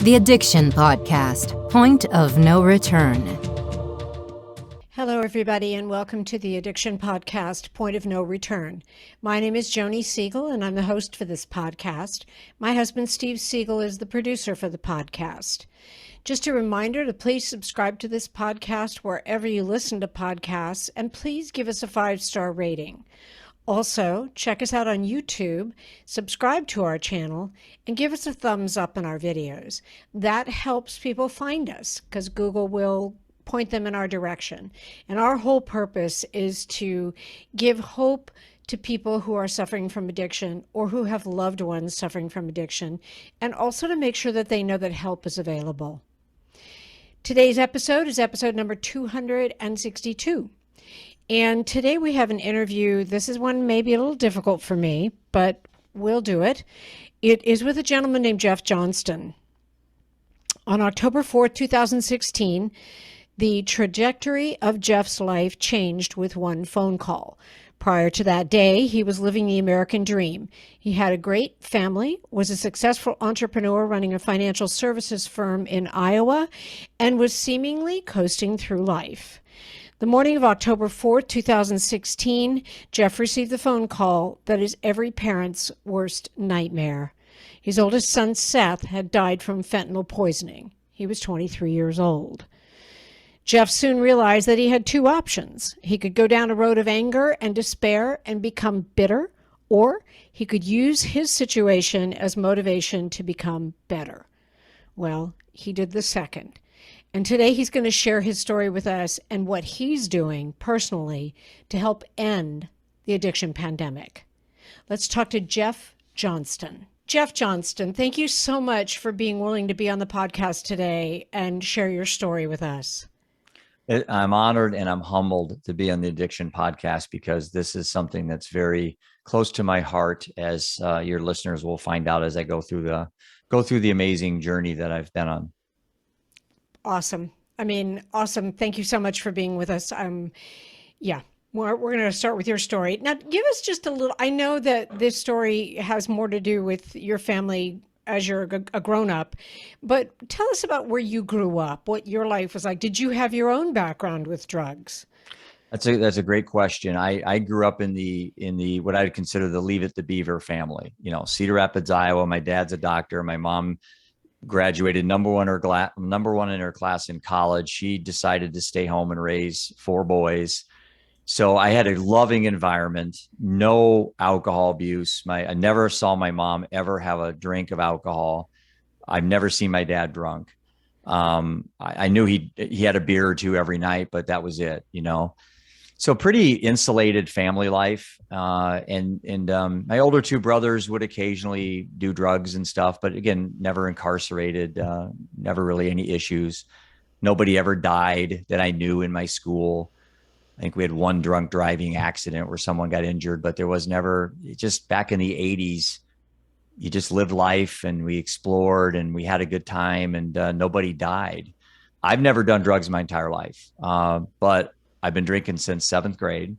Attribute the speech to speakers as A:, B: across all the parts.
A: The Addiction Podcast, Point of No Return.
B: Hello, everybody, and welcome to the Addiction Podcast, Point of No Return. My name is Joni Siegel, and I'm the host for this podcast. My husband, Steve Siegel, is the producer for the podcast. Just a reminder to please subscribe to this podcast wherever you listen to podcasts, and please give us a 5-star rating. Also, check us out on YouTube, subscribe to our channel, and give us a thumbs up in our videos. That helps people find us because Google will point them in our direction. And our whole purpose is to give hope to people who are suffering from addiction or who have loved ones suffering from addiction, and also to make sure that they know that help is available. Today's episode is episode number 262. And today we have an interview. This is one maybe a little difficult for me, but we'll do it. It is with a gentleman named Jeff Johnston. On October 4th, 2016, the trajectory of Jeff's life changed with one phone call. Prior to that day, he was living the American dream. He had a great family, was a successful entrepreneur running a financial services firm in Iowa, and was seemingly coasting through life. The morning of October 4th, 2016, Jeff received the phone call that is every parent's worst nightmare. His oldest son, Seth, had died from fentanyl poisoning. He was 23 years old. Jeff soon realized that he had two options. He could go down a road of anger and despair and become bitter, or he could use his situation as motivation to become better. Well, he did the second. And today he's going to share his story with us and what he's doing personally to help end the addiction pandemic. Let's talk to Jeff Johnston. Jeff Johnston, thank you so much for being willing to be on the podcast today and share your story with us.
C: I'm honored and I'm humbled to be on the Addiction Podcast because this is something that's very close to my heart, as your listeners will find out as I go through the amazing journey that I've been on.
B: Awesome. Awesome. Thank you so much for being with us. We're going to start with your story. Now, give us just a little, I know that this story has more to do with your family as you're a grown-up, but tell us about where you grew up, what your life was like. Did you have your own background with drugs?
C: That's a great question. I grew up in the what I'd consider the Leave It to Beaver family. Cedar Rapids, Iowa. My dad's a doctor. My mom graduated number one in her class in college. She decided to stay home and raise 4 boys. So I had a loving environment, no alcohol abuse. I never saw my mom ever have a drink of alcohol. I've never seen my dad drunk. I knew he had a beer or two every night, but that was it, So pretty insulated family life. And my older 2 brothers would occasionally do drugs and stuff, but again, never incarcerated, never really any issues. Nobody ever died that I knew in my school. I think we had one drunk driving accident where someone got injured, but there was never, just back in the 80s, you just lived life and we explored and we had a good time and nobody died. I've never done drugs my entire life, but I've been drinking since 7th grade,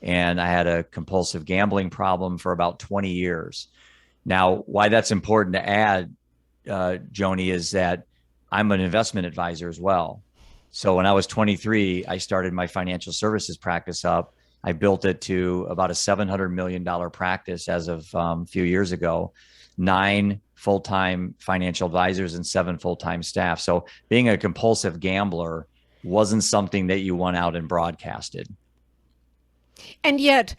C: and I had a compulsive gambling problem for about 20 years. Now, why that's important to add, Joni, is that I'm an investment advisor as well. So when I was 23, I started my financial services practice up. I built it to about a $700 million practice as of a few years ago, 9 full-time financial advisors and 7 full-time staff. So being a compulsive gambler wasn't something that you went out and broadcasted.
B: And yet,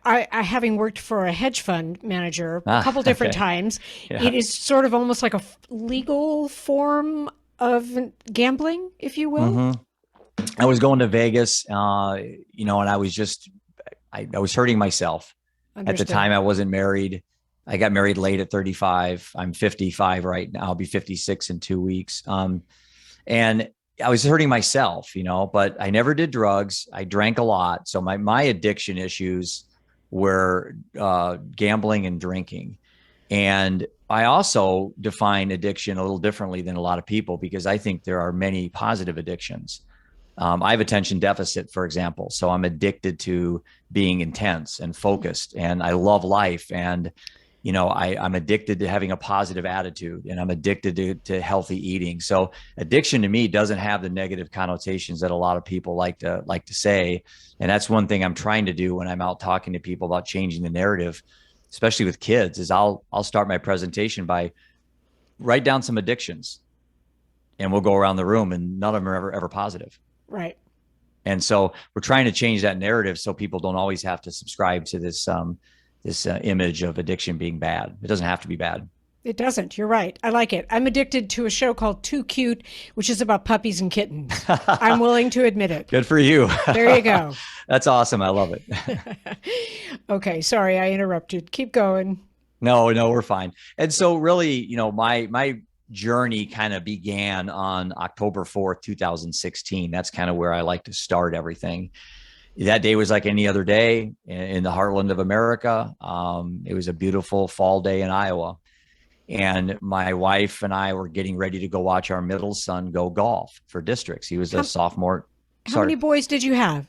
B: I having worked for a hedge fund manager a couple different times, It is sort of almost like a legal form of gambling, if you will.
C: Mm-hmm. I was going to Vegas, and I was hurting myself. Understood. At the time I wasn't married. I got married late at 35. I'm 55 right now. I'll be 56 in 2 weeks. And I was hurting myself, but I never did drugs. I drank a lot. So my addiction issues were gambling and drinking. And I also define addiction a little differently than a lot of people, because I think there are many positive addictions. I have attention deficit, for example. So I'm addicted to being intense and focused, and I love life. And I'm addicted to having a positive attitude, and I'm addicted to healthy eating. So addiction to me doesn't have the negative connotations that a lot of people like to say. And that's one thing I'm trying to do when I'm out talking to people about changing the narrative, especially with kids, is I'll start my presentation by write down some addictions, and we'll go around the room, and none of them are ever positive.
B: Right.
C: And so we're trying to change that narrative so people don't always have to subscribe to this image of addiction being bad. It doesn't have to be bad.
B: It doesn't. You're right. I like it. I'm addicted to a show called Too Cute, which is about puppies and kittens. I'm willing to admit it.
C: Good for you.
B: There you go.
C: That's awesome. I love it.
B: Okay. Sorry, I interrupted. Keep going.
C: No, we're fine. And so really, my journey kind of began on October 4th, 2016. That's kind of where I like to start everything. That day was like any other day in the heartland of America. It was a beautiful fall day in Iowa. And my wife and I were getting ready to go watch our middle son go golf for districts. He was a sophomore.
B: How many boys did you have?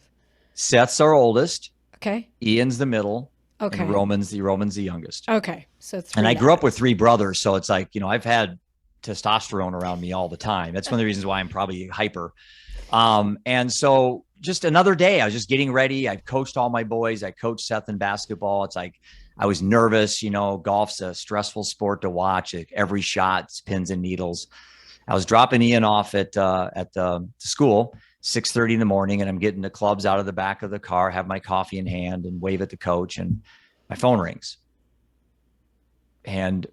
C: Seth's our oldest.
B: Okay.
C: Ian's the middle.
B: Okay.
C: And Roman's the youngest.
B: Okay. So three.
C: And I grew up with three brothers. So it's like, I've had testosterone around me all the time. That's one of the reasons why I'm probably hyper. And so just another day, I was just getting ready. I've coached all my boys. I coached Seth in basketball. It's like, I was nervous, golf's a stressful sport to watch. Like every shot's pins and needles. I was dropping Ian off at the school, 6:30 in the morning, and I'm getting the clubs out of the back of the car, have my coffee in hand and wave at the coach, and my phone rings. And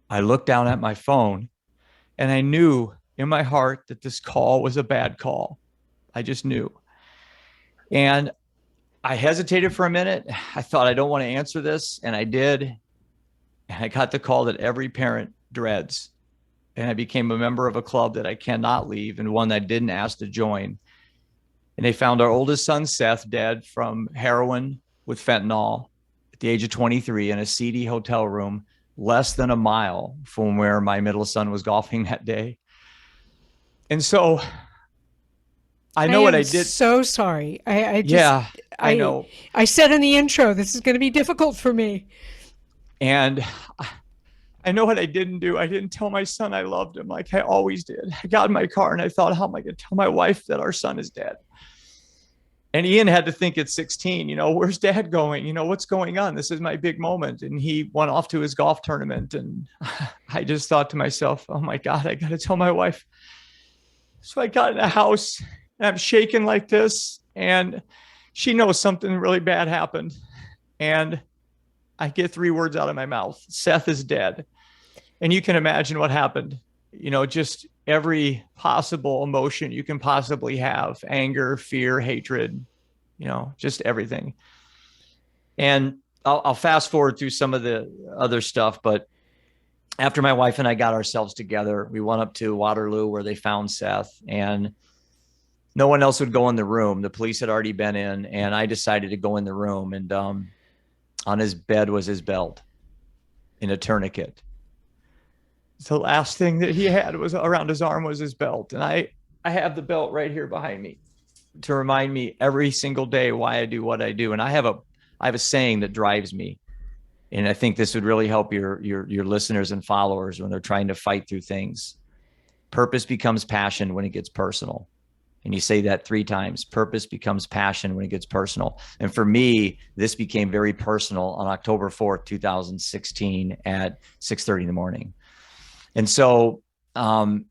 C: I looked down at my phone, and I knew in my heart that this call was a bad call. I just knew. And I hesitated for a minute. I thought, I don't want to answer this. And I did. And I got the call that every parent dreads. And I became a member of a club that I cannot leave, and one that I didn't ask to join. And they found our oldest son, Seth, dead from heroin with fentanyl at the age of 23 in a seedy hotel room less than a mile from where my middle son was golfing that day. And so I know what I did.
B: So sorry.
C: I know.
B: I said in the intro, this is going to be difficult for me.
C: And I know what I didn't do. I didn't tell my son I loved him like I always did. I got in my car and I thought, how am I going to tell my wife that our son is dead? And Ian had to think at 16, where's dad going? What's going on? This is my big moment. And he went off to his golf tournament. And I just thought to myself, oh my God, I got to tell my wife. So I got in the house and I'm shaking like this, and she knows something really bad happened. And I get 3 words out of my mouth: Seth is dead. And you can imagine what happened. Just every possible emotion you can possibly have: anger, fear, hatred, just everything. And I'll fast forward through some of the other stuff, but after my wife and I got ourselves together, we went up to Waterloo where they found Seth, and no one else would go in the room. The police had already been in, and I decided to go in the room, and on his bed was his belt in a tourniquet. The last thing that he had was around his arm was his belt. And I have the belt right here behind me to remind me every single day why I do what I do. And I have a saying that drives me. And I think this would really help your listeners and followers when they're trying to fight through things. Purpose becomes passion when it gets personal. And you say that 3 times. Purpose becomes passion when it gets personal. And for me, this became very personal on October 4th, 2016 at 6:30 in the morning. And so then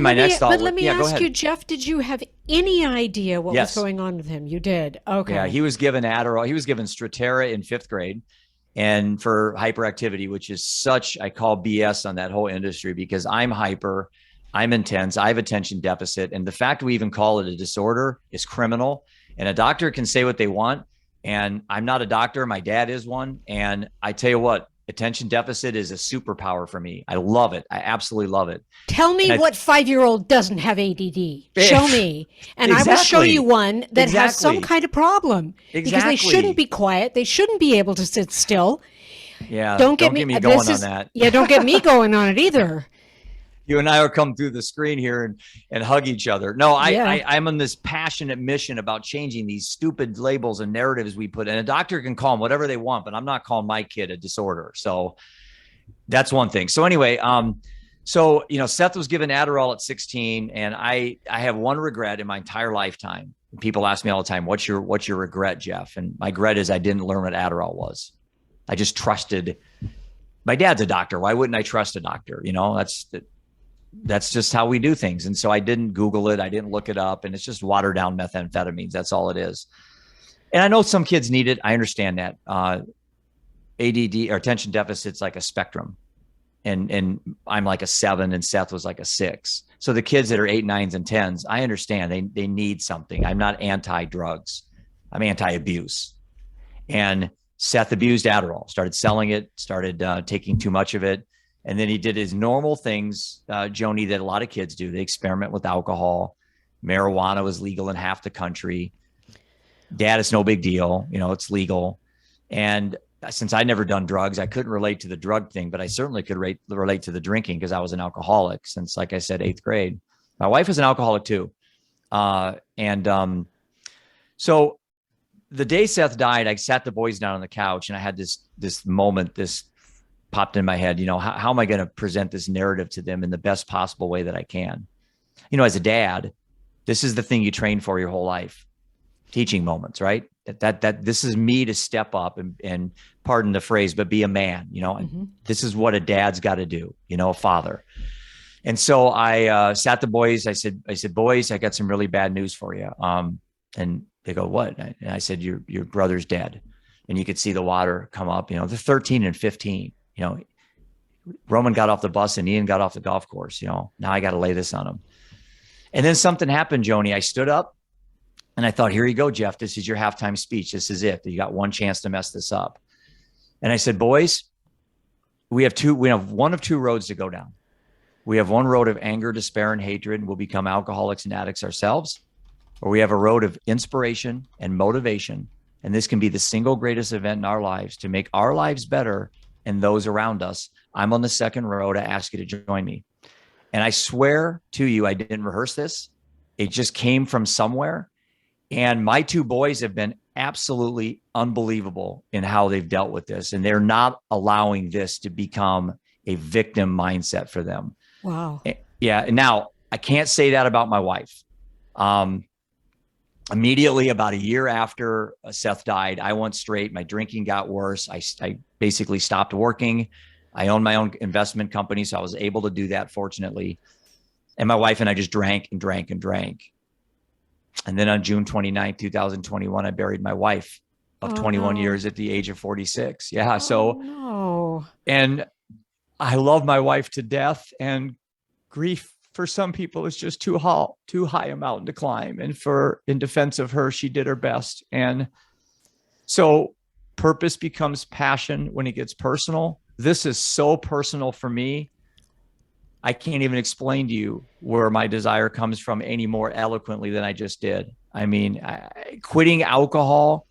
C: my next thought.
B: But let me ask you, Jeff, did you have any idea what was going on with him? You did. Okay.
C: Yeah, he was given Adderall. He was given Strattera in 5th grade, and for hyperactivity, which is such, I call BS on that whole industry, because I'm hyper, I'm intense, I have attention deficit. And the fact we even call it a disorder is criminal. And a doctor can say what they want. And I'm not a doctor. My dad is one. And I tell you what, attention deficit is a superpower for me. I love it. I absolutely love it.
B: Tell me what 5-year-old doesn't have ADD. Show me. And I will show you one that has some kind of problem. Because they shouldn't be quiet. They shouldn't be able to sit still.
C: Yeah.
B: Don't get me
C: going on that.
B: Yeah, don't get me going on it either.
C: You and I will come through the screen here and hug each other. No, I'm on this passionate mission about changing these stupid labels and narratives we put in. A doctor can call them whatever they want, but I'm not calling my kid a disorder. So that's one thing. So anyway, Seth was given Adderall at 16, and I have one regret in my entire lifetime. People ask me all the time, what's your regret, Jeff? And my regret is I didn't learn what Adderall was. I just trusted. My dad's a doctor. Why wouldn't I trust a doctor? That's just how we do things. And so I didn't Google it. I didn't look it up. And it's just watered down methamphetamines. That's all it is. And I know some kids need it. I understand that. ADD or attention deficit's like a spectrum. And I'm like a 7 and Seth was like a 6. So the kids that are 8, 9s, and 10s, I understand they need something. I'm not anti-drugs. I'm anti-abuse. And Seth abused Adderall, started selling it, started taking too much of it. And then he did his normal things, Joni, that a lot of kids do. They experiment with alcohol. Marijuana was legal in half the country. Dad, it's no big deal. It's legal. And since I'd never done drugs, I couldn't relate to the drug thing, but I certainly could relate to the drinking because I was an alcoholic since, like I said, 8th grade. My wife was an alcoholic too. So the day Seth died, I sat the boys down on the couch and I had this moment, this popped in my head, how am I going to present this narrative to them in the best possible way that I can? As a dad, this is the thing you train for your whole life. Teaching moments, right? That this is me to step up and pardon the phrase, but be a man, This is what a dad's got to do, a father. And so I sat the boys, I said, boys, I got some really bad news for you. And they go, what? And I said, your brother's dead. And you could see the water come up, they're 13 and 15, Roman got off the bus and Ian got off the golf course, now I got to lay this on him. And then something happened, Joni. I stood up and I thought, here you go, Jeff, this is your halftime speech. This is it. You got one chance to mess this up. And I said, boys, we have one of two roads to go down. We have one road of anger, despair, and hatred, and we'll become alcoholics and addicts ourselves. Or we have a road of inspiration and motivation. And this can be the single greatest event in our lives to make our lives better and those around us. I'm on the second road. I ask you to join me. And I swear to you, I didn't rehearse this. It just came from somewhere. And my two boys have been absolutely unbelievable in how they've dealt with this. And they're not allowing this to become a victim mindset for them.
B: Wow.
C: Yeah. Now, I can't say that about my wife. Immediately about a year after Seth died, I went straight. My drinking got worse. I basically stopped working. I own my own investment company, so I was able to do that, fortunately. And my wife and I just drank and drank and drank. And then on June 29th, 2021, I buried my wife of 21 years at the age of 46. Yeah.
B: No.
C: And I love my wife to death, and grief for some people is just too high a mountain to climb. And in defense of her, she did her best. And so purpose becomes passion when it gets personal. This is so personal for me. I can't even explain to you where my desire comes from any more eloquently than I just did. I mean, quitting alcohol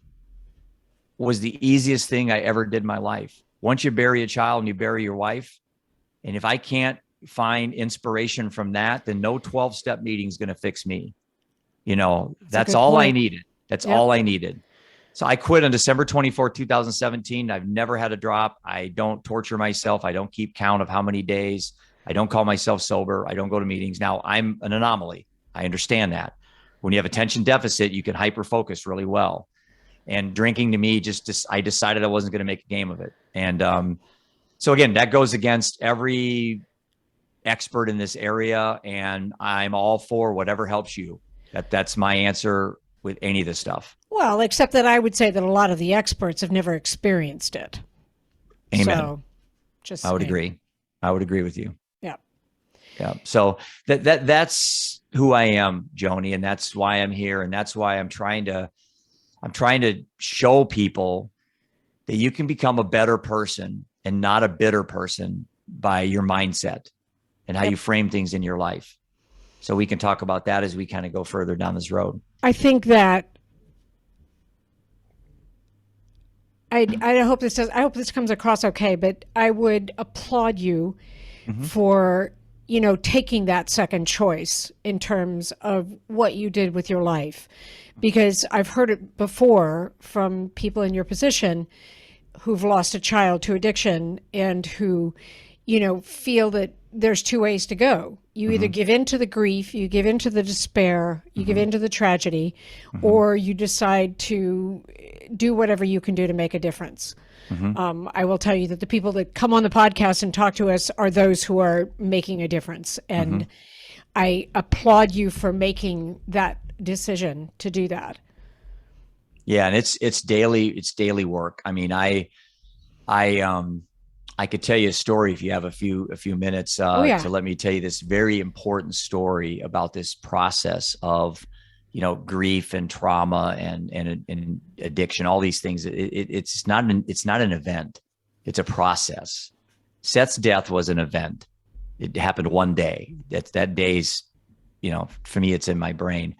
C: was the easiest thing I ever did in my life. Once you bury a child and you bury your wife, and if I can't find inspiration from that, then no 12-step meeting is going to fix me. That's all I needed. That's all I needed. So I quit on December 24th, 2017. I've never had a drop. I don't torture myself. I don't keep count of how many days. I don't call myself sober. I don't go to meetings. Now, I'm an anomaly. I understand that. When you have attention deficit, you can hyper-focus really well. And drinking to me, I decided I wasn't going to make a game of it. And so again, that goes against every expert in this area. And I'm all for whatever helps you. That's my answer with any of this stuff.
B: Well, except that I would say that a lot of the experts have never experienced it.
C: Amen.
B: So,
C: I would agree. I would agree with you.
B: Yeah.
C: Yeah. So that's who I am, Joni, and that's why I'm here, and that's why I'm trying to show people that you can become a better person and not a bitter person by your mindset and how you frame things in your life. So we can talk about that as we kind of go further down this road.
B: I think that I hope this comes across okay, but I would applaud you for taking that second choice in terms of what you did with your life. Because I've heard it before from people in your position who've lost a child to addiction and who, feel that there's two ways to go. You either give in to the grief, you give in to the despair, you give in to the tragedy, or you decide to do whatever you can do to make a difference. I will tell you that the people that come on the podcast and talk to us are those who are making a difference. And I applaud you for making that decision to do that.
C: Yeah. And it's daily work. I mean, I could tell you a story if you have a few minutes to let me tell you this very important story about this process of, grief and trauma and addiction, all these things. It's not an event. It's a process. Seth's death was an event. It happened one day. That day's, for me, it's in my brain.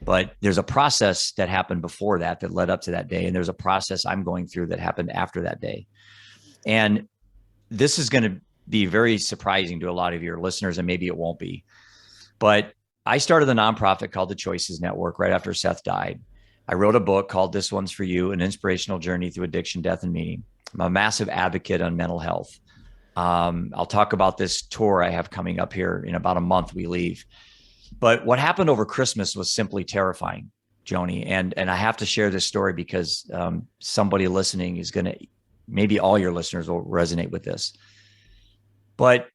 C: But there's a process that happened before that led up to that day. And there's a process I'm going through that happened after that day. And this is going to be very surprising to a lot of your listeners, and maybe it won't be. But I started a nonprofit called the Choices Network right after Seth died. I wrote a book called This One's For You, An Inspirational Journey Through Addiction, Death, and Meaning. I'm a massive advocate on mental health. I'll talk about this tour I have coming up here in about a month. We leave. But what happened over Christmas was simply terrifying, Joni. And I have to share this story because somebody listening is going to, maybe all your listeners will resonate with this. But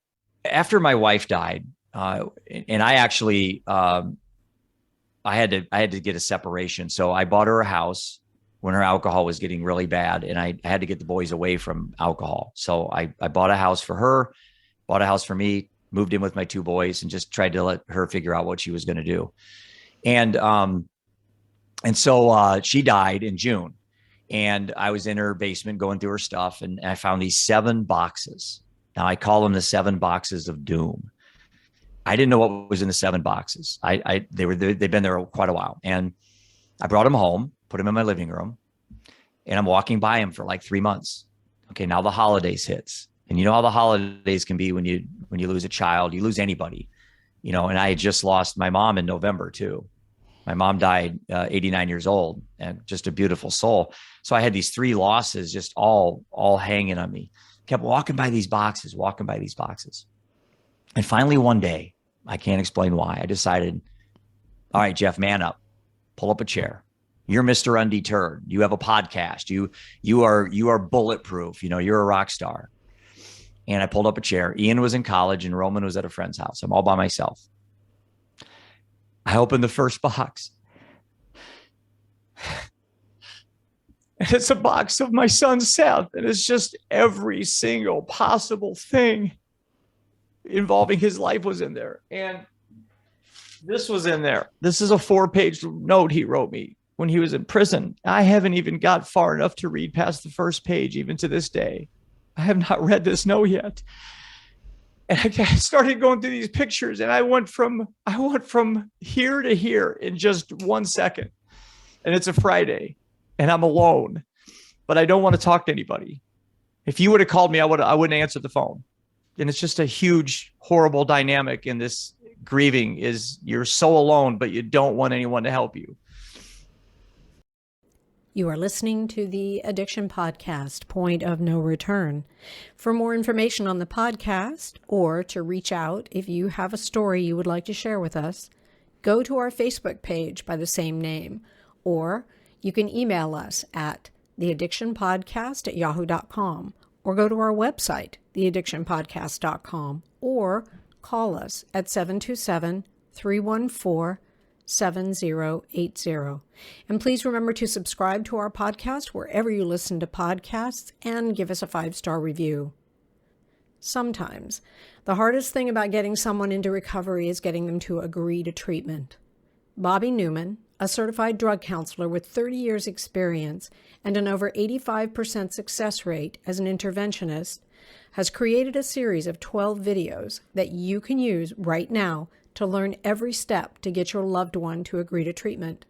C: after my wife died, and I actually, I had to get a separation. So I bought her a house when her alcohol was getting really bad, and I had to get the boys away from alcohol. So I bought a house for her, bought a house for me, moved in with my two boys, and just tried to let her figure out what she was going to do. And so she died in June, and I was in her basement going through her stuff, and I found these 7 boxes. Now I call them the 7 boxes of doom. I didn't know what was in the 7 boxes. They've been there quite a while, and I brought them home, put them in my living room, and I'm walking by them for like 3 months. Okay, now the holidays hits, and you know how the holidays can be when you lose a child, you lose anybody, and I had just lost my mom in November too. My mom died 89 years old, and just a beautiful soul. So I had these 3 losses just all hanging on me. Kept walking by these boxes. And finally one day, I can't explain why, I decided, all right, Jeff, man up, pull up a chair. You're Mr. Undeterred. You have a podcast. You are bulletproof. You're a rock star. And I pulled up a chair. Ian was in college and Roman was at a friend's house. I'm all by myself. I opened the first box. And it's a box of my son, Seth. And it's just every single possible thing involving his life was in there. And this was in there. This is a 4-page note he wrote me when he was in prison. I haven't even got far enough to read past the first page, even to this day. I have not read this note yet. And I started going through these pictures, and I went from here to here in just 1 second. And it's a Friday, and I'm alone, but I don't want to talk to anybody. If you would have called me, I wouldn't answer the phone. And it's just a huge, horrible dynamic in this grieving is you're so alone, but you don't want anyone to help you.
B: You are listening to the Addiction Podcast, Point of No Return. For more information on the podcast, or to reach out if you have a story you would like to share with us, go to our Facebook page by the same name, or you can email us at theaddictionpodcast@yahoo.com, or go to our website, theaddictionpodcast.com, or call us at 727-314-7080. And please remember to subscribe to our podcast wherever you listen to podcasts and give us a 5-star review. Sometimes the hardest thing about getting someone into recovery is getting them to agree to treatment. Bobby Newman, a certified drug counselor with 30 years experience and an over 85% success rate as an interventionist, has created a series of 12 videos that you can use right now to learn every step to get your loved one to agree to treatment.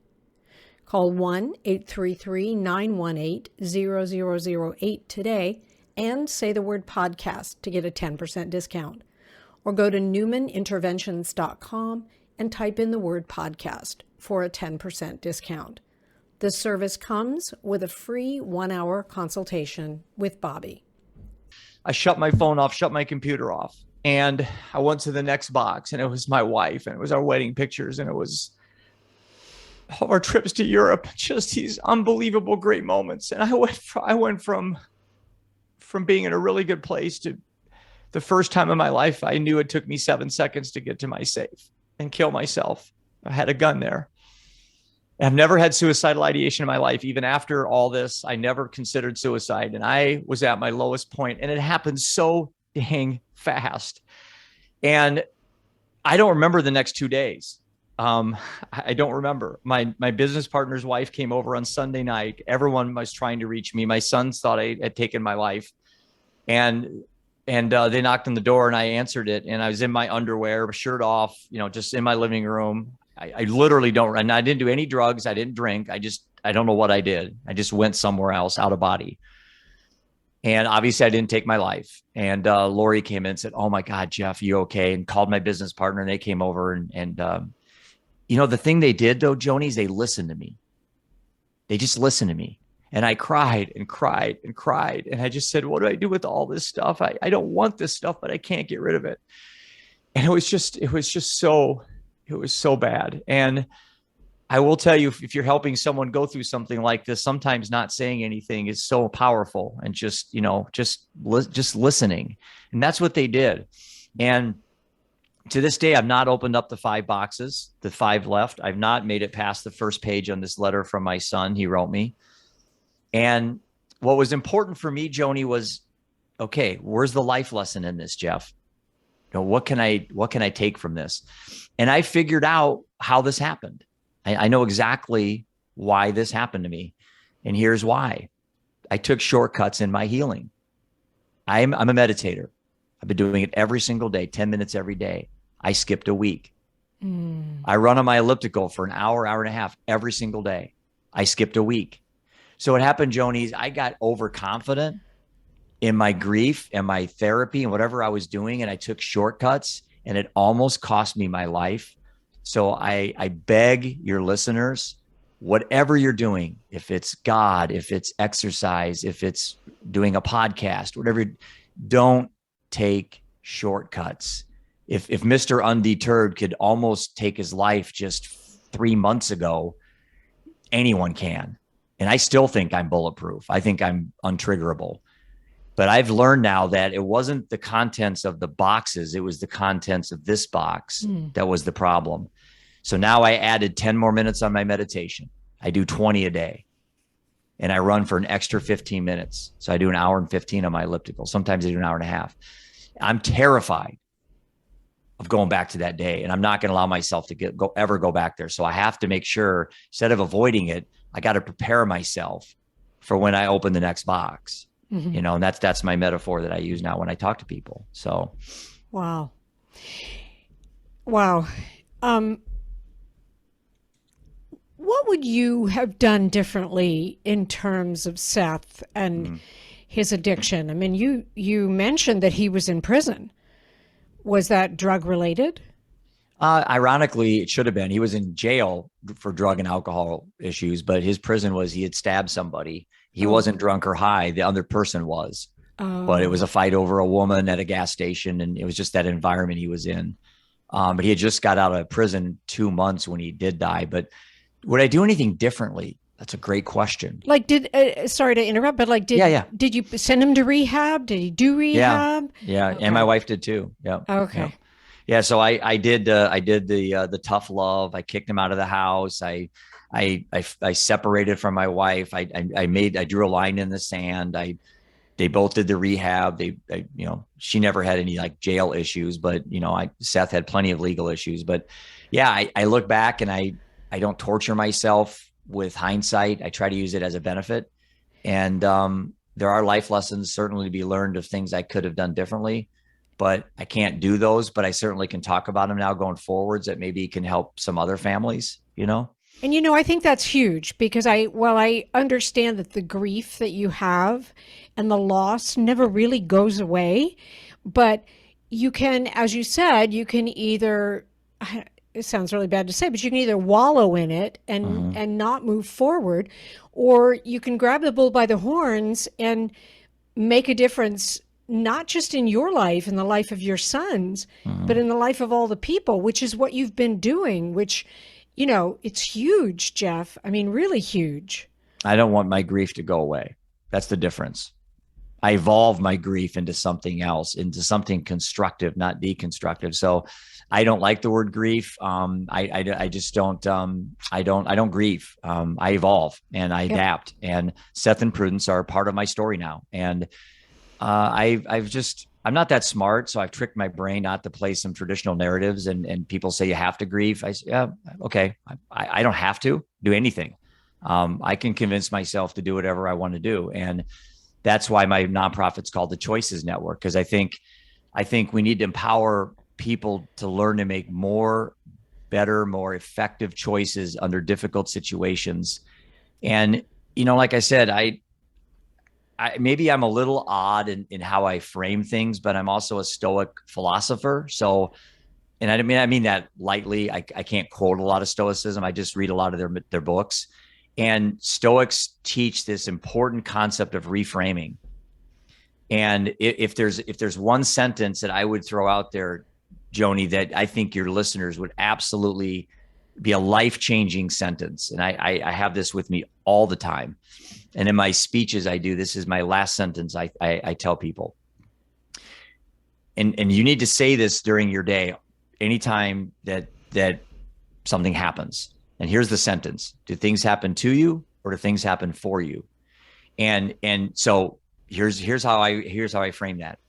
B: Call 1-833-918-0008 today and say the word podcast to get a 10% discount. or go to newmaninterventions.com and type in the word podcast for a 10% discount. This service comes with a free 1-hour consultation with Bobby.
C: I shut my phone off, shut my computer off, and I went to the next box, and it was my wife, and it was our wedding pictures, and it was all our trips to Europe, just these unbelievable great moments. And I went from being in a really good place to the first time in my life I knew it took me 7 seconds to get to my safe and kill myself. I had a gun there. I've never had suicidal ideation in my life. Even after all this, I never considered suicide. And I was at my lowest point, and it happened so dang fast. And I don't remember the next 2 days. I don't remember. My business partner's wife came over on Sunday night. Everyone was trying to reach me. My sons thought I had taken my life, and they knocked on the door, and I answered it. And I was in my underwear, shirt off, just in my living room. I literally don't, and I didn't do any drugs. I didn't drink. I don't know what I did. I just went somewhere else, out of body. And obviously I didn't take my life. And Lori came in and said, "Oh my God, Jeff, you okay?" And called my business partner, and they came over and the thing they did though, Joni, is they listened to me. They just listened to me. And I cried and cried and cried. And I just said, "What do I do with all this stuff? I don't want this stuff, but I can't get rid of it." And it was so bad. And I will tell you, if you're helping someone go through something like this, sometimes not saying anything is so powerful, and just listening. And that's what they did. And to this day, I've not opened up the 5 boxes, the 5 left. I've not made it past the first page on this letter from my son. He wrote me. And what was important for me, Joni, was, okay, where's the life lesson in this, Jeff? What can I take from this? And I figured out how this happened. I know exactly why this happened to me. And here's why. I took shortcuts in my healing. I'm a meditator. I've been doing it every single day, 10 minutes every day. I skipped a week. I run on my elliptical for an hour, hour and a half every single day. I skipped a week. So what happened, Joni, is I got overconfident in my grief and my therapy and whatever I was doing. And I took shortcuts, and it almost cost me my life. So I beg your listeners, whatever you're doing, if it's God, if it's exercise, if it's doing a podcast, whatever, don't take shortcuts. If Mr. Undeterred could almost take his life just 3 months ago, anyone can. And I still think I'm bulletproof. I think I'm untriggerable. But I've learned now that it wasn't the contents of the boxes. It was the contents of this box that was the problem. So now I added 10 more minutes on my meditation. I do 20 a day. And I run for an extra 15 minutes. So I do an hour and 15 on my elliptical. Sometimes I do an hour and a half. I'm terrified of going back to that day. And I'm not going to allow myself to ever go back there. So I have to make sure, instead of avoiding it, I got to prepare myself for when I open the next box. And that's my metaphor that I use now when I talk to people. So.
B: Wow. What would you have done differently in terms of Seth and his addiction? I mean, you mentioned that he was in prison. Was that drug related?
C: Ironically, it should have been. He was in jail for drug and alcohol issues, but his prison was he had stabbed somebody. He wasn't drunk or high. The other person was. But it was a fight over a woman at a gas station, and it was just that environment he was in. But he had just got out of prison 2 months when he did die. But would I do anything differently? That's a great question.
B: Like, sorry to interrupt, but did you send him to rehab? Did he do rehab?
C: Yeah. Okay. And my wife did too. Yeah.
B: Okay.
C: Yeah. So I did the tough love. I kicked him out of the house. I separated from my wife. I drew a line in the sand. They both did the rehab. She never had any like jail issues, but Seth had plenty of legal issues. But yeah, I look back and I don't torture myself with hindsight. I try to use it as a benefit. And there are life lessons certainly to be learned of things I could have done differently, but I can't do those, but I certainly can talk about them now going forwards that maybe can help some other families, And
B: I think that's huge because I understand that the grief that you have and the loss never really goes away, but you can, as you said, you can either, it sounds really bad to say, but you can either wallow in it and not move forward, or you can grab the bull by the horns and make a difference, not just in your life, in the life of your sons, but in the life of all the people, which is what you've been doing, which, it's huge, Jeff. I mean, really huge.
C: I don't want my grief to go away. That's the difference. I evolve my grief into something else, into something constructive, not deconstructive. So I don't like the word grief. I just don't, I don't grieve. I evolve and I adapt, and Seth and Prudence are part of my story now. And I'm not that smart. So I've tricked my brain not to play some traditional narratives, and people say you have to grieve. I say, yeah, okay. I don't have to do anything. I can convince myself to do whatever I want to do. And that's why my nonprofit's called the Choices Network, because I think we need to empower people to learn to make better, more effective choices under difficult situations. And, like I said, I maybe I'm a little odd in how I frame things, but I'm also a Stoic philosopher. So, and I mean that lightly. I can't quote a lot of Stoicism. I just read a lot of their books. And Stoics teach this important concept of reframing. And if there's one sentence that I would throw out there, Joni, that I think your listeners would absolutely be a life-changing sentence, and I have this with me all the time, and in my speeches this is my last sentence I tell people. And you need to say this during your day, anytime that something happens. And here's the sentence: do things happen to you, or do things happen for you? And so here's how I frame that.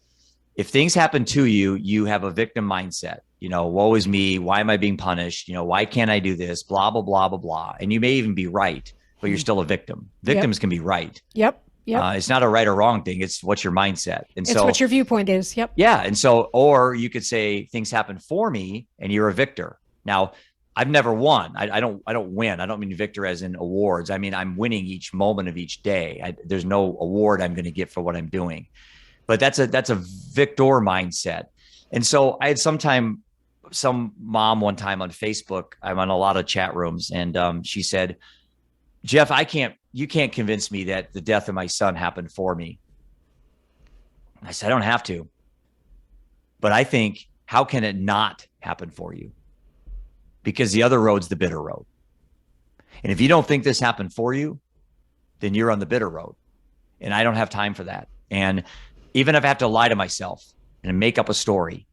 C: If things happen to you, you have a victim mindset. Woe is me. Why am I being punished? Why can't I do this? Blah, blah, blah, blah, blah. And you may even be right, but you're still a victim. Victims can be right.
B: Yep.
C: It's not a right or wrong thing. It's what's your mindset. And
B: it's what your viewpoint is. Yep.
C: Yeah. And so, or you could say things happen for me and you're a victor. Now, I've never won. I don't win. I don't mean victor as in awards. I mean, I'm winning each moment of each day. There's no award I'm going to get for what I'm doing, but that's a victor mindset. And so I had some mom one time on Facebook, I'm on a lot of chat rooms, and she said, Jeff, you can't convince me that the death of my son happened for me. I said, I don't have to, but I think, how can it not happen for you? Because the other road's the bitter road. And if you don't think this happened for you, then you're on the bitter road. And I don't have time for that. And even if I have to lie to myself and make up a story,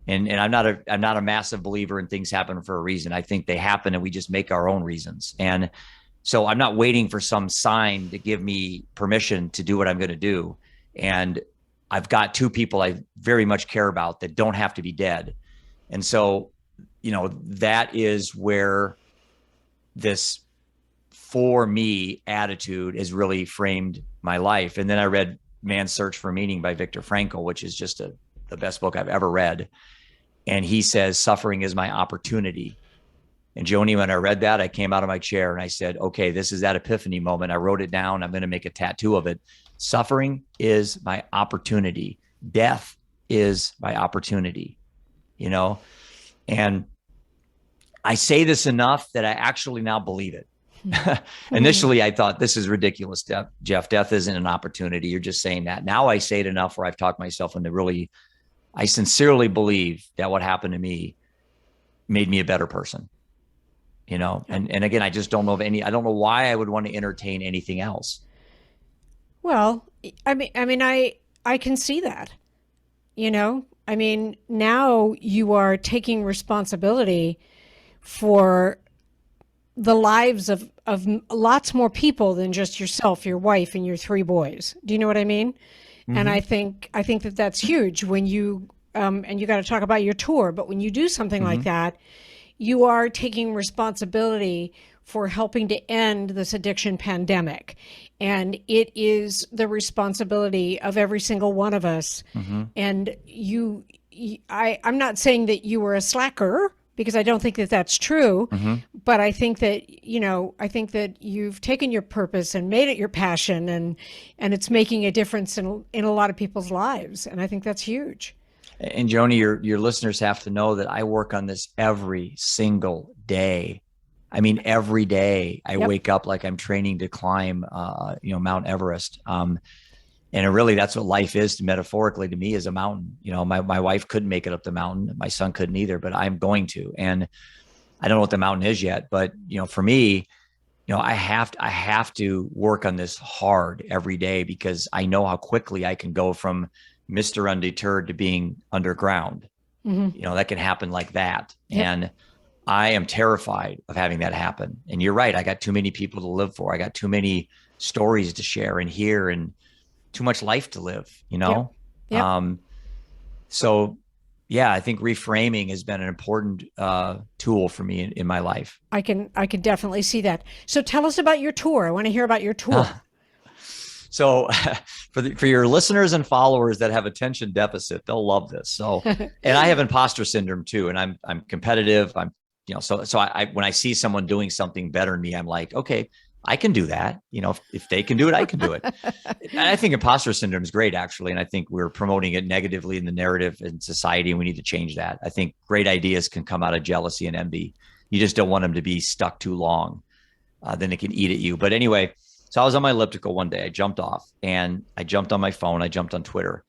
C: and I'm not a massive believer in things happen for a reason. I think they happen and we just make our own reasons. And so I'm not waiting for some sign to give me permission to do what I'm going to do. And I've got two people I very much care about that don't have to be dead. And so, that is where this for me attitude has really framed my life. And then I read Man's Search for Meaning by Viktor Frankl, which is just the best book I've ever read. And he says, suffering is my opportunity. And Joni, when I read that, I came out of my chair and I said, okay, this is that epiphany moment. I wrote it down. I'm going to make a tattoo of it. Suffering is my opportunity. Death is my opportunity, and I say this enough that I actually now believe it. Initially, I thought, this is ridiculous, Jeff. Death isn't an opportunity. You're just saying that. Now I say it enough where I've talked myself into really, I sincerely believe that what happened to me made me a better person, and again, I just don't know I don't know why I would want to entertain anything else.
B: Well, I can see that, now you are taking responsibility for the lives of lots more people than just yourself, your wife, and your three boys. Do you know what I mean? Mm-hmm. And I think that that's huge when you, and you got to talk about your tour, but when you do something like that, you are taking responsibility for helping to end this addiction pandemic. And it is the responsibility of every single one of us. And I'm not saying that you were a slacker, because I don't think that that's true. But I think that, you've taken your purpose and made it your passion, and it's making a difference in a lot of people's lives. And I think that's huge.
C: And Joni, your listeners have to know that I work on this every single day. I mean, every day I
B: Yep.
C: wake up like I'm training to climb, Mount Everest. And really, that's what life is metaphorically to me, is a mountain. My wife couldn't make it up the mountain. My son couldn't either, but I'm going to. And I don't know what the mountain is yet, but for me, I have to work on this hard every day, because I know how quickly I can go from Mr. Undeterred to being underground. That can happen like that.
B: Yep.
C: And I am terrified of having that happen. And you're right. I got too many people to live for. I got too many stories to share and hear, and too much life to live,
B: Yep.
C: So yeah, I think reframing has been an important tool for me in my life.
B: I can definitely see that. So tell us about your tour. I want to hear about your tour.
C: So for your listeners and followers that have attention deficit, they'll love this. So, and I have imposter syndrome too, and I'm competitive. So I when I see someone doing something better than me, I'm like, okay, I can do that. If they can do it, I can do it. And I think imposter syndrome is great, actually. And I think we're promoting it negatively in the narrative in society, and we need to change that. I think great ideas can come out of jealousy and envy. You just don't want them to be stuck too long. Then it can eat at you. But anyway, so I was on my elliptical one day. I jumped off, and I jumped on my phone. I jumped on Twitter.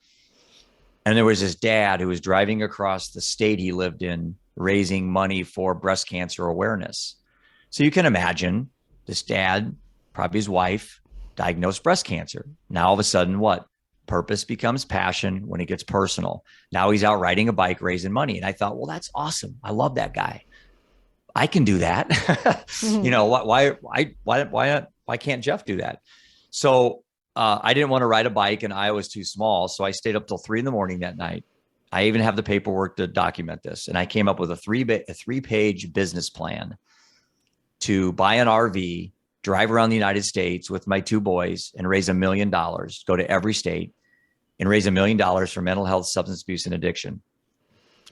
C: And there was this dad who was driving across the state he lived in, raising money for breast cancer awareness. So you can imagine this dad, probably his wife, diagnosed breast cancer. Now all of a sudden, what? Purpose becomes passion when it gets personal. Now he's out riding a bike, raising money. And I thought, well, that's awesome. I love that guy. I can do that. Why can't Jeff do that? So I didn't want to ride a bike, and I was too small. So I stayed up till 3 a.m. that night. I even have the paperwork to document this. And I came up with a 3-page business plan to buy an RV, drive around the United States with my 2 boys, and raise $1 million, go to every state and raise $1 million for mental health, substance abuse, and addiction.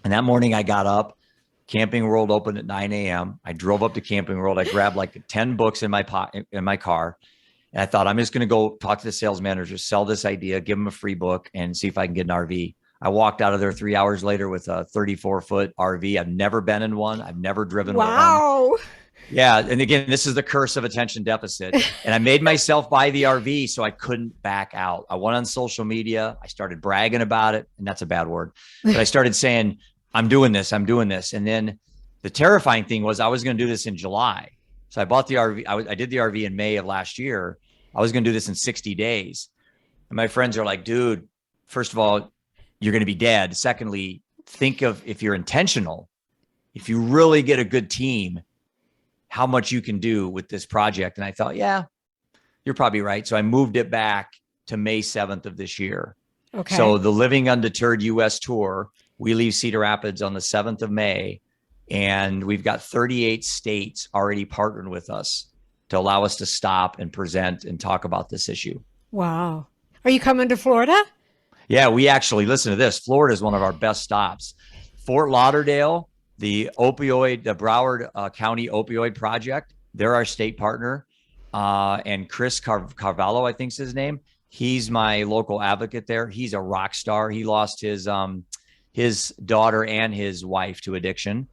C: And that morning I got up. Camping World opened at 9 a.m. I drove up to Camping World. I grabbed like 10 books in my car. And I thought, I'm just going to go talk to the sales manager, sell this idea, give them a free book, and see if I can get an RV. I walked out of there 3 hours later with a 34-foot RV. I've never been in one. I've never driven one.
B: Wow.
C: Yeah. And again, this is the curse of attention deficit. And I made myself buy the RV so I couldn't back out. I went on social media. I started bragging about it. And that's a bad word. But I started saying, I'm doing this. And then the terrifying thing was I was going to do this in July. So I bought the RV. I did the RV in May of last year. I was going to do this in 60 days. And my friends are like, dude, first of all, you're going to be dead. Secondly, think of, if you're intentional, if you really get a good team, how much you can do with this project. And I thought, yeah, you're probably right. So I moved it back to May 7th of this year.
B: Okay.
C: So the Living Undeterred US Tour, we leave Cedar Rapids on the 7th of May, and we've got 38 states already partnered with us to allow us to stop and present and talk about this issue.
B: Wow. Are you coming to Florida?
C: Yeah, we actually, listen to this. Florida is one of our best stops. Fort Lauderdale, the Broward County Opioid Project, they're our state partner. And Chris Carvalho, I think is his name. He's my local advocate there. He's a rock star. He lost his daughter and his wife to addiction.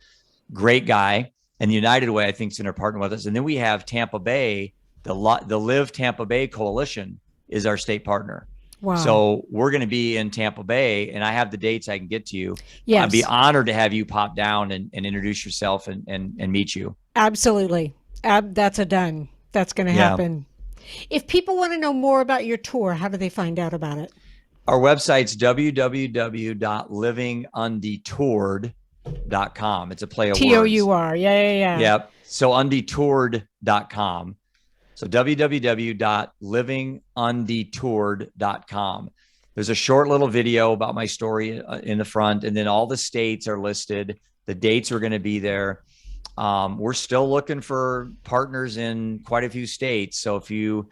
C: Great guy. And the United Way, I think, is going to partner with us. And then we have Tampa Bay, the Live Tampa Bay Coalition is our state partner.
B: Wow.
C: So we're going to be in Tampa Bay, and I have the dates I can get to you.
B: Yes.
C: I'd be honored to have you pop down and introduce yourself and meet you.
B: Absolutely. That's a done. That's going to happen. If people want to know more about your tour, how do they find out about it?
C: Our website's www.livingundetoured.com. It's a play of words.
B: T-O-U-R. Yeah.
C: Yep. So undetoured.com. So www.livingundetoured.com. There's a short little video about my story in the front, and then all the states are listed. The dates are going to be there. We're still looking for partners in quite a few states. So if your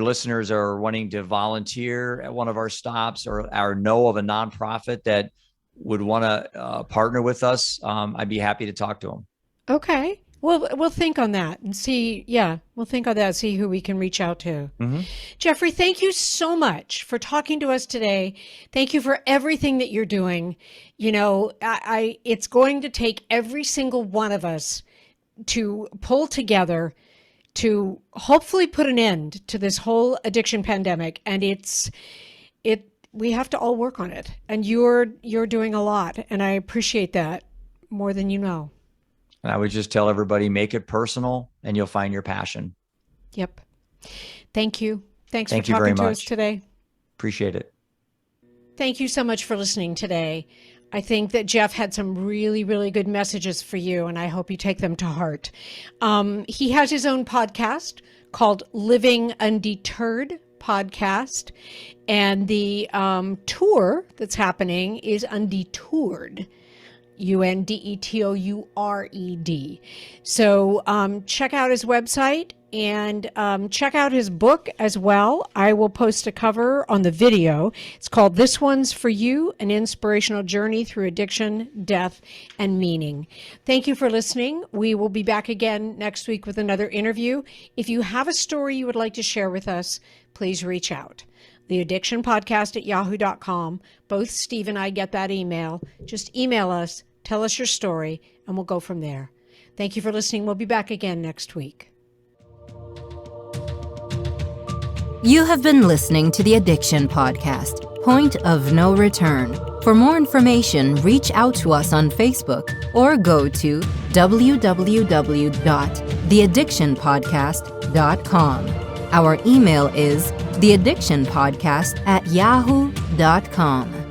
C: listeners are wanting to volunteer at one of our stops or know of a nonprofit that would want to partner with us, I'd be happy to talk to them.
B: Okay. We'll think on that and see. Yeah, we'll think on that. See who we can reach out to. Jeffrey, thank you so much for talking to us today. Thank you for everything that you're doing. You know, it's going to take every single one of us to pull together to hopefully put an end to this whole addiction pandemic. And we have to all work on it. And you're doing a lot. And I appreciate that more than you know.
C: And I would just tell everybody, make it personal and you'll find your passion.
B: Yep. Thank you. Thanks
C: Thank
B: for
C: you very
B: talking to
C: much.
B: us today.
C: Appreciate it.
B: Thank you so much for listening today. I think that Jeff had some really, really good messages for you, and I hope you take them to heart. He has his own podcast called Living Undeterred Podcast, and the tour that's happening is Undetoured. Undetoured. So check out his website and check out his book as well. I will post a cover on the video. It's called This One's For You, An Inspirational Journey Through Addiction, Death, and Meaning. Thank you for listening. We will be back again next week with another interview. If you have a story you would like to share with us, please reach out. theaddictionpodcast@yahoo.com. Both Steve and I get that email. Just email us, tell us your story, and we'll go from there. Thank you for listening. We'll be back again next week.
A: You have been listening to the Addiction Podcast, Point of No Return. For more information, reach out to us on Facebook or go to www.theaddictionpodcast.com. Our email is theaddictionpodcast@yahoo.com.